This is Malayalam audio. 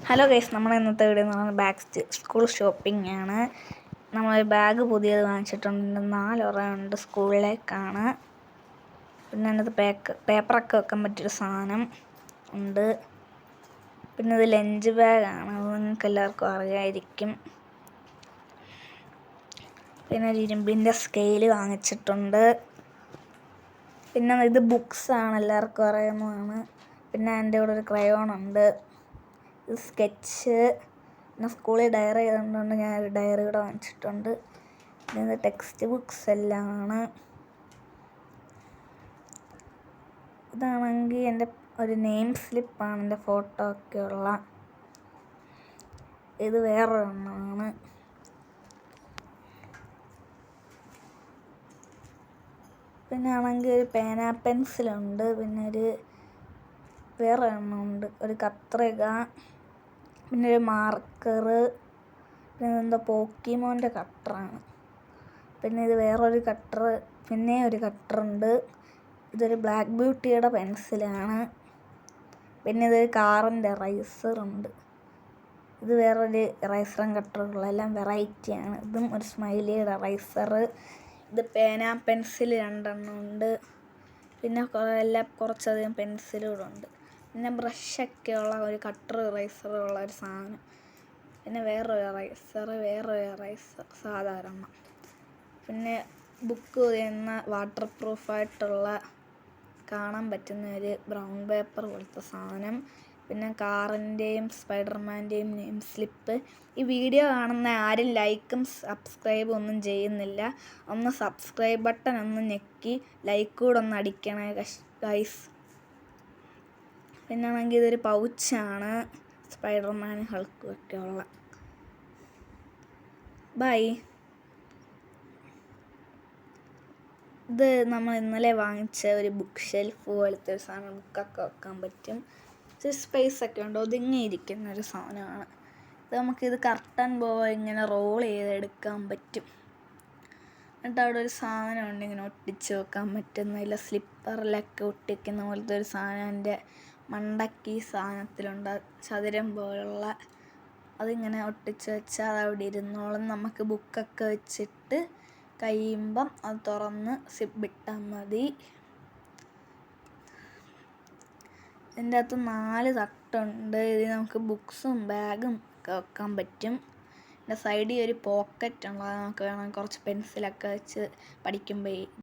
ഹലോ ഗൈസ്, നമ്മൾ ഇന്നത്തെ വീഡിയോ എന്ന് പറഞ്ഞാൽ ബാക്ക് സ്കൂൾ ഷോപ്പിംഗ് ആണ്. നമ്മൾ ബാഗ് പുതിയത് വാങ്ങിച്ചിട്ടുണ്ട്. 4 ഉണ്ട് സ്കൂളിലേക്കാണ്. പിന്നെ അതിനകത്ത് പേപ്പറൊക്കെ വെക്കാൻ പറ്റിയൊരു സാധനം ഉണ്ട്. പിന്നെ ഇത് ലഞ്ച് ബാഗാണ്, അത് നിങ്ങൾക്ക് എല്ലാവർക്കും അറിയായിരിക്കും. പിന്നെ ഒരു ഇരുമ്പിൻ്റെ സ്കെയിൽ വാങ്ങിച്ചിട്ടുണ്ട്. പിന്നെ ഇത് ബുക്സാണ്, എല്ലാവർക്കും അറിയുന്നതാണ്. പിന്നെ എൻ്റെ കൂടെ ഒരു ക്രയോൺ ഉണ്ട്. ഇത് സ്കെച്ച്. പിന്നെ സ്കൂളിൽ ഡയറി ചെയ്തുകൊണ്ട് ഞാൻ ഒരു ഡയറി കൂടെ വാങ്ങിച്ചിട്ടുണ്ട്. പിന്നെ ഇത് ടെക്സ്റ്റ് ബുക്സ് എല്ലാം ആണ്. ഇതാണെങ്കിൽ എൻ്റെ ഒരു നെയിം സ്ലിപ്പാണ്, എൻ്റെ ഫോട്ടോ ഒക്കെ ഉള്ള. ഇത് വേറൊരെണ്ണമാണ്. പിന്നെ ആണെങ്കിൽ ഒരു പേന പെൻസിലുണ്ട്. പിന്നെ വേറെ എണ്ണമുണ്ട്, ഒരു കത്രിക, പിന്നെ ഒരു മാർക്കറ്, പിന്നെ ഇതെന്തോ പോക്കിമോൻ്റെ കട്ടറാണ്. പിന്നെ ഇത് വേറൊരു കട്ടറ്, പിന്നെ ഒരു കട്ടറുണ്ട്. ഇതൊരു ബ്ലാക്ക് ബ്യൂട്ടിയുടെ പെൻസിലാണ്. പിന്നെ ഇതൊരു കാറിൻ്റെ റൈസറുണ്ട്. ഇത് വേറൊരു റൈസറും കട്ടറുള്ള, എല്ലാം വെറൈറ്റിയാണ്. ഇതും ഒരു സ്മൈലിയുടെ റൈസറ്. ഇത് പേന പെൻസിൽ 2 ഉണ്ട്. പിന്നെ കുറച്ചധികം പെൻസിലുകളുണ്ട്. പിന്നെ ബ്രഷൊക്കെയുള്ള ഒരു കട്ടർ റൈസറുള്ള ഒരു സാധനം. പിന്നെ വേറൊരു റൈസർ സാധാരണ. പിന്നെ ബുക്ക് ചെയ്യുന്ന വാട്ടർ പ്രൂഫായിട്ടുള്ള കാണാൻ പറ്റുന്ന ഒരു ബ്രൗൺ പേപ്പർ പോലത്തെ സാധനം. പിന്നെ കാറിൻ്റെയും സ്പൈഡർമാൻ്റെയും നെയിം സ്ലിപ്പ്. ഈ വീഡിയോ കാണുന്ന ആരും ലൈക്കും സബ്സ്ക്രൈബും ഒന്നും ചെയ്യുന്നില്ല. ഒന്ന് സബ്സ്ക്രൈബ് ബട്ടൺ ഒന്ന് ഞെക്കി ലൈക്ക് കൂടെ ഒന്ന് അടിക്കണേ ഗൈസ്. പിന്നെ ആണെങ്കിൽ ഇതൊരു പൗച്ചാണ്, സ്പൈഡർമാനും ഹൾക്കും ഒക്കെ ഉള്ള. ബൈ. ഇത് നമ്മൾ ഇന്നലെ വാങ്ങിച്ച ഒരു ബുക്ക് ഷെൽഫ് പോലത്തെ ഒരു സാധനം. ബുക്കൊക്കെ വെക്കാൻ പറ്റും. സ്പേസ് ഒക്കെ ഉണ്ട്, ഒതുങ്ങിയിരിക്കുന്ന ഒരു സാധനമാണ്. ഇത് നമുക്കിത് കർട്ടൻ പോലെ ഇങ്ങനെ റോൾ ചെയ്തെടുക്കാൻ പറ്റും. എന്നിട്ട് അവിടെ ഒരു സാധനമുണ്ട്, ഇങ്ങനെ ഒട്ടിച്ച് വെക്കാൻ പറ്റുന്നില്ല. സ്ലിപ്പറിലൊക്കെ ഒട്ടിക്കുന്ന പോലത്തെ ഒരു സാധനം എൻ്റെ മണ്ടയ്ക്ക് ഈ സാധനത്തിലുണ്ട്, ചതുരം പോലുള്ള. അതിങ്ങനെ ഒട്ടിച്ച് വെച്ചാൽ അത് അവിടെ ഇരുന്നോളും. നമുക്ക് ബുക്കൊക്കെ വെച്ചിട്ട് കഴിയുമ്പം അത് തുറന്ന് സിബ് ഇട്ടാൽ മതി. ഇതിൻ്റെ അകത്ത് 4 തട്ടുണ്ട്. ഇതിൽ നമുക്ക് ബുക്സും ബാഗും ഒക്കെ വെക്കാൻ പറ്റും. ഇതിൻ്റെ സൈഡിൽ ഒരു പോക്കറ്റ് ഉണ്ട്, അത് നമുക്ക് വേണമെങ്കിൽ കുറച്ച് പെൻസിലൊക്കെ വെച്ച് പഠിക്കുമ്പോൾ